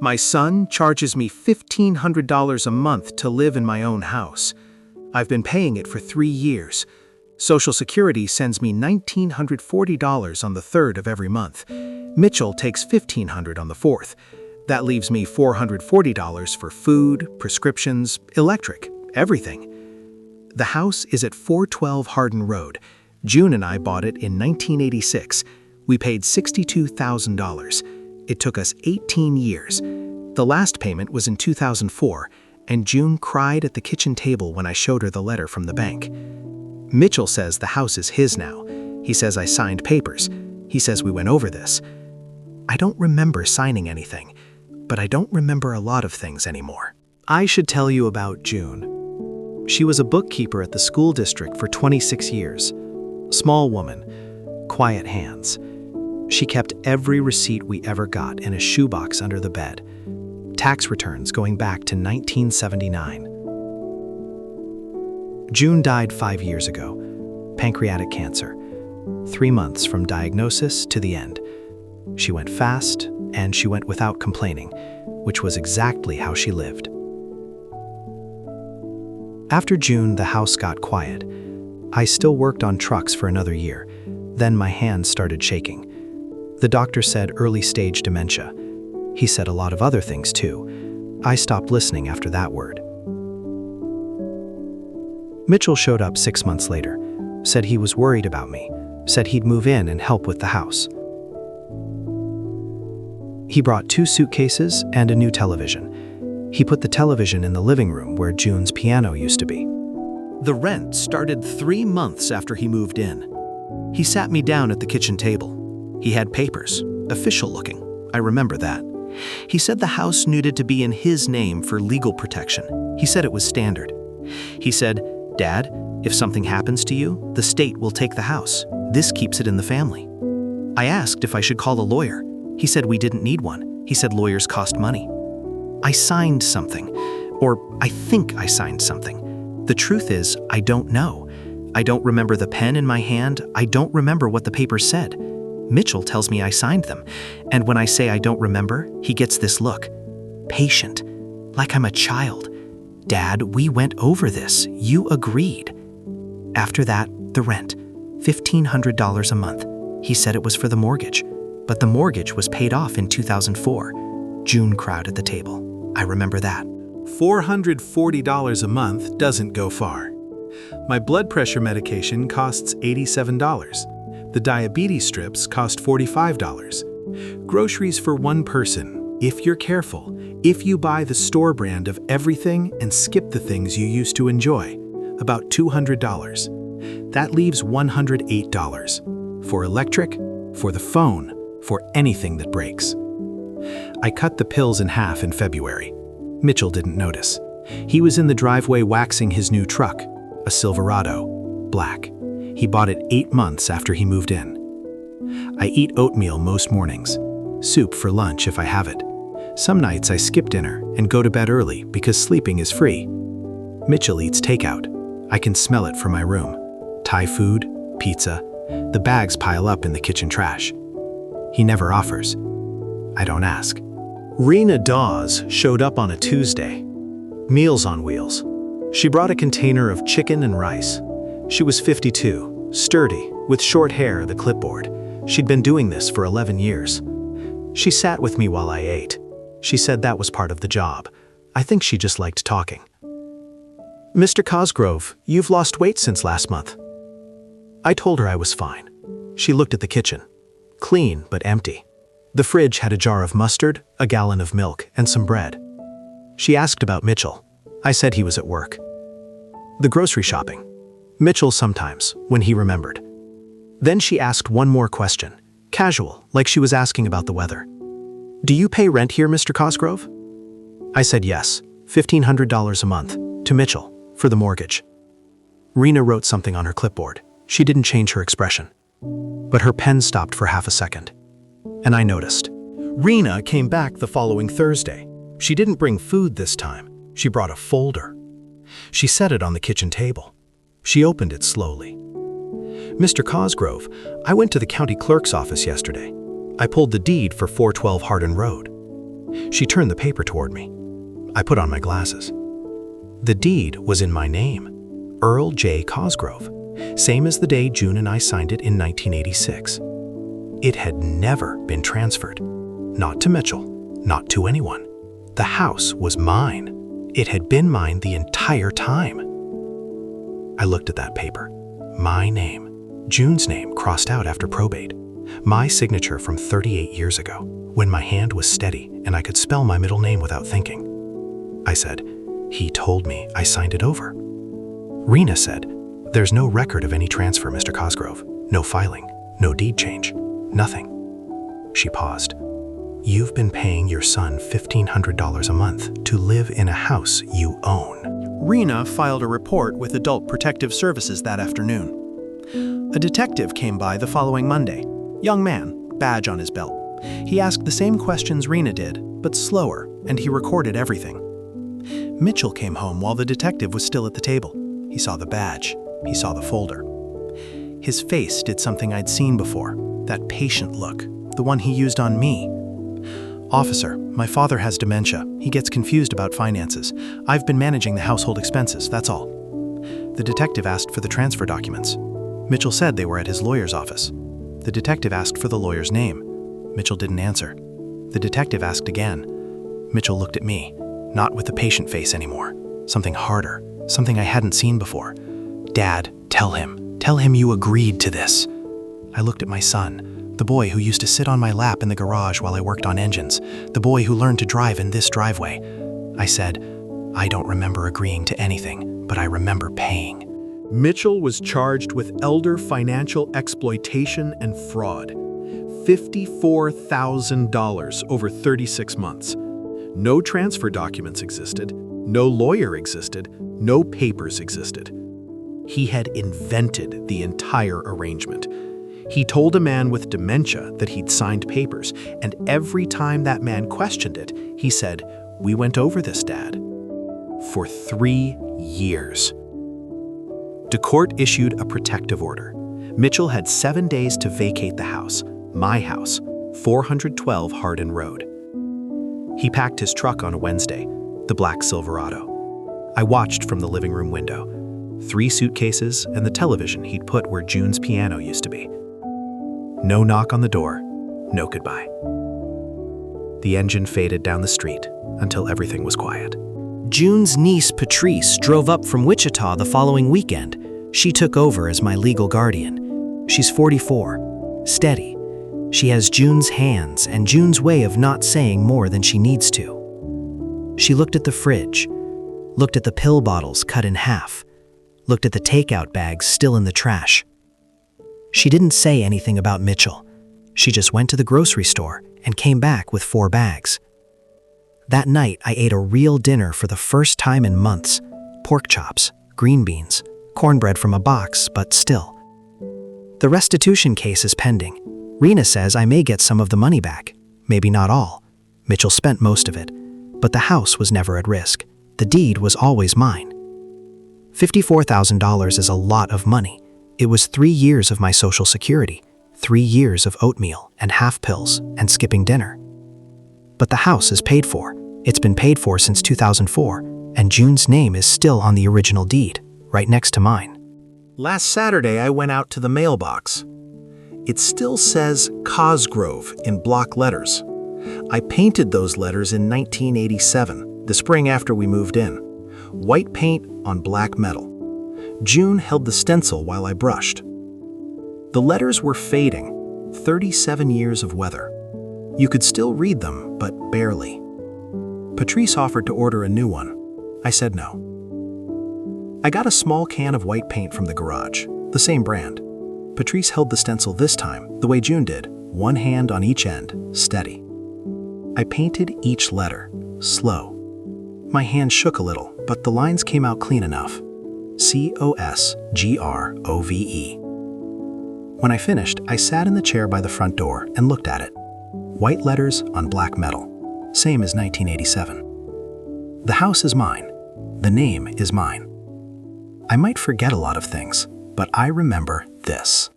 My son charges me $1,500 a month to live in my own house. I've been paying it for 3 years. Social Security sends me $1,940 on the 3rd of every month. Mitchell takes $1,500 on the 4th. That leaves me $440 for food, prescriptions, electric, everything. The house is at 412 Hardin Road. June and I bought it in 1986. We paid $62,000. It took us 18 years. The last payment was in 2004, and June cried at the kitchen table when I showed her the letter from the bank. Mitchell says the house is his now. He says I signed papers. He says we went over this. I don't remember signing anything, but I don't remember a lot of things anymore. I should tell you about June. She was a bookkeeper at the school district for 26 years. Small woman, quiet hands. She kept every receipt we ever got in a shoebox under the bed. Tax returns going back to 1979. June died 5 years ago. Pancreatic cancer. 3 months from diagnosis to the end. She went fast, and she went without complaining, which was exactly how she lived. After June, the house got quiet. I still worked on trucks for another year. Then my hands started shaking. The doctor said early-stage dementia. He said a lot of other things too. I stopped listening after that word. Mitchell showed up 6 months later, said he was worried about me, said he'd move in and help with the house. He brought 2 suitcases and a new television. He put the television in the living room where June's piano used to be. The rent started 3 months after he moved in. He sat me down at the kitchen table. He had papers, official looking. I remember that. He said the house needed to be in his name for legal protection. He said it was standard. He said, "Dad, if something happens to you, the state will take the house. This keeps it in the family." I asked if I should call a lawyer. He said we didn't need one. He said lawyers cost money. I signed something, or I think I signed something. The truth is, I don't know. I don't remember the pen in my hand. I don't remember what the papers said. Mitchell tells me I signed them, and when I say I don't remember, he gets this look. Patient, like I'm a child. "Dad, we went over this. You agreed." After that, the rent, $1,500 a month. He said it was for the mortgage, but the mortgage was paid off in 2004. June cried at the table. I remember that. $440 a month doesn't go far. My blood pressure medication costs $87. The diabetes strips cost $45. Groceries for one person, if you're careful, if you buy the store brand of everything and skip the things you used to enjoy, about $200. That leaves $108 for electric, for the phone, for anything that breaks. I cut the pills in half in February. Mitchell didn't notice. He was in the driveway waxing his new truck, a Silverado, black. He bought it 8 months after he moved in. I eat oatmeal most mornings, soup for lunch if I have it. Some nights I skip dinner and go to bed early because sleeping is free. Mitchell eats takeout. I can smell it from my room. Thai food, pizza. The bags pile up in the kitchen trash. He never offers. I don't ask. Rena Dawes showed up on a Tuesday. Meals on Wheels. She brought a container of chicken and rice. She was 52, sturdy, with short hair, the clipboard. She'd been doing this for 11 years. She sat with me while I ate. She said that was part of the job. I think she just liked talking. "Mr. Cosgrove, you've lost weight since last month." I told her I was fine. She looked at the kitchen. Clean, but empty. The fridge had a jar of mustard, a gallon of milk, and some bread. She asked about Mitchell. I said he was at work. The grocery shopping. Mitchell sometimes, when he remembered. Then she asked one more question, casual, like she was asking about the weather. "Do you pay rent here, Mr. Cosgrove?" I said yes, $1,500 a month, to Mitchell, for the mortgage. Rena wrote something on her clipboard. She didn't change her expression. But her pen stopped for half a second. And I noticed. Rena came back the following Thursday. She didn't bring food this time. She brought a folder. She set it on the kitchen table. She opened it slowly. "Mr. Cosgrove, I went to the county clerk's office yesterday. I pulled the deed for 412 Hardin Road." She turned the paper toward me. I put on my glasses. The deed was in my name, Earl J. Cosgrove, same as the day June and I signed it in 1986. It had never been transferred. Not to Mitchell, not to anyone. The house was mine. It had been mine the entire time. I looked at that paper. My name. June's name crossed out after probate. My signature from 38 years ago, when my hand was steady and I could spell my middle name without thinking. I said, "He told me I signed it over." Rena said, "There's no record of any transfer, Mr. Cosgrove. No filing, no deed change, nothing." She paused. "You've been paying your son $1,500 a month to live in a house you own." Rena filed a report with Adult Protective Services that afternoon. A detective came by the following Monday. Young man, badge on his belt. He asked the same questions Rena did, but slower, and he recorded everything. Mitchell came home while the detective was still at the table. He saw the badge. He saw the folder. His face did something I'd seen before, that patient look, the one he used on me. "Officer, my father has dementia. He gets confused about finances. I've been managing the household expenses, that's all." The detective asked for the transfer documents. Mitchell said they were at his lawyer's office. The detective asked for the lawyer's name. Mitchell didn't answer. The detective asked again. Mitchell looked at me, not with the patient face anymore. Something harder, something I hadn't seen before. "Dad, tell him you agreed to this." I looked at my son, the boy who used to sit on my lap in the garage while I worked on engines, the boy who learned to drive in this driveway. I said, "I don't remember agreeing to anything, but I remember paying." Mitchell was charged with elder financial exploitation and fraud. $54,000 over 36 months. No transfer documents existed, no lawyer existed, no papers existed. He had invented the entire arrangement. He told a man with dementia that he'd signed papers, and every time that man questioned it, he said, "We went over this, Dad." For 3 years. The court issued a protective order. Mitchell had 7 days to vacate the house, my house, 412 Hardin Road. He packed his truck on a Wednesday, the black Silverado. I watched from the living room window. 3 suitcases and the television he'd put where June's piano used to be. No knock on the door, no goodbye. The engine faded down the street until everything was quiet. June's niece, Patrice, drove up from Wichita the following weekend. She took over as my legal guardian. She's 44, steady. She has June's hands and June's way of not saying more than she needs to. She looked at the fridge, looked at the pill bottles cut in half, looked at the takeout bags still in the trash. She didn't say anything about Mitchell. She just went to the grocery store and came back with 4 bags. That night, I ate a real dinner for the first time in months. Pork chops, green beans, cornbread from a box, but still. The restitution case is pending. Rena says I may get some of the money back, maybe not all. Mitchell spent most of it, but the house was never at risk. The deed was always mine. $54,000 is a lot of money. It was 3 years of my Social Security, 3 years of oatmeal and half pills and skipping dinner. But the house is paid for. It's been paid for since 2004, and June's name is still on the original deed, right next to mine. Last Saturday, I went out to the mailbox. It still says Cosgrove in block letters. I painted those letters in 1987, the spring after we moved in. White paint on black metal. June held the stencil while I brushed. The letters were fading, 37 years of weather. You could still read them, but barely. Patrice offered to order a new one. I said no. I got a small can of white paint from the garage, the same brand. Patrice held the stencil this time, the way June did, one hand on each end, steady. I painted each letter, slow. My hand shook a little, but the lines came out clean enough. Cosgrove. When I finished, I sat in the chair by the front door and looked at it. White letters on black metal, same as 1987. The house is mine. The name is mine. I might forget a lot of things, but I remember this.